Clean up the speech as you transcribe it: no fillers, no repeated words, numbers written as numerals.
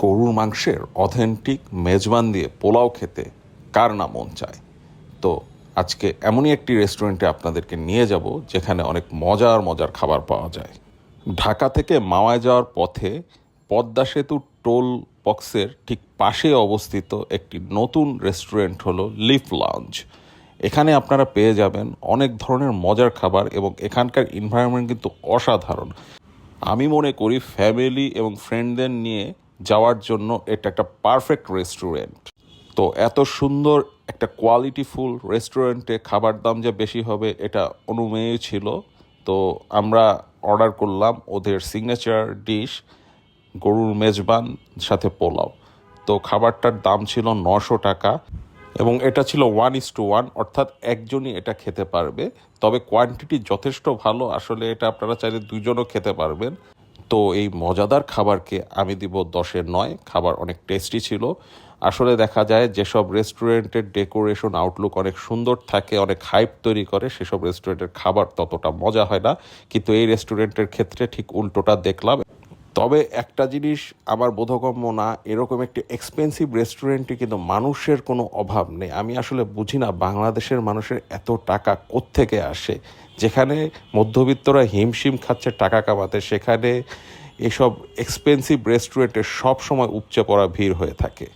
গরুর মাংসের অথেন্টিক মেজবান দিয়ে পোলাও খেতে কার না মন চায়। তো আজকে এমনই একটি রেস্টুরেন্টে আপনাদেরকে নিয়ে যাব যেখানে অনেক মজার মজার খাবার পাওয়া যায়। ঢাকা থেকে মাওয়ায় যাওয়ার পথে পদ্মা সেতু টোল বক্সের ঠিক পাশে অবস্থিত একটি নতুন রেস্টুরেন্ট হলো লিফ লাউঞ্জ। এখানে আপনারা পেয়ে যাবেন অনেক ধরনের মজার খাবার এবং এখানকার এনভায়রনমেন্ট কিন্তু অসাধারণ। আমি মনে করি ফ্যামিলি এবং ফ্রেন্ডদের নিয়ে যাওয়ার জন্য এটা একটা পারফেক্ট রেস্টুরেন্ট। তো এত সুন্দর একটা কোয়ালিটিফুল রেস্টুরেন্টে খাবার দাম যে বেশি হবে এটা অনুমেয় ছিল। তো আমরা অর্ডার করলাম ওদের সিগনেচার ডিশ গরুর মেজবান সাথে পোলাও। তো খাবারটার দাম ছিল 900 টাকা এবং এটা ছিল 1:1, অর্থাৎ একজনই এটা খেতে পারবে। তবে কোয়ান্টিটি যথেষ্ট ভালো, আসলে এটা আপনারা চাইলে দুজনও খেতে পারবেন। তো এই মজাদার খাবারকে আমি দিব 10-9। খাবার অনেক টেস্টি ছিল। আসলে দেখা যায় যেসব রেস্টুরেন্টের ডেকোরেশন আউটলুক অনেক সুন্দর থাকে, অনেক হাইপ তৈরি করে, সেসব রেস্টুরেন্টের খাবার ততটা মজা হয় না, কিন্তু এই রেস্টুরেন্টের ক্ষেত্রে ঠিক উল্টোটা দেখলাম। তবে একটা জিনিস আমার বোধগম্য না, এরকম একটি এক্সপেন্সিভ রেস্টুরেন্টে কিন্তু মানুষের কোনো অভাব নেই। আমি আসলে বুঝি না বাংলাদেশের মানুষের এত টাকা কোত্থেকে আসে। যেখানে মধ্যবিত্তরা হিমশিম খাচ্ছে টাকা কামাতে, সেখানে এসব এক্সপেন্সিভ রেস্টুরেন্টে সব সময় উপচে পড়া ভিড় হয়ে থাকে।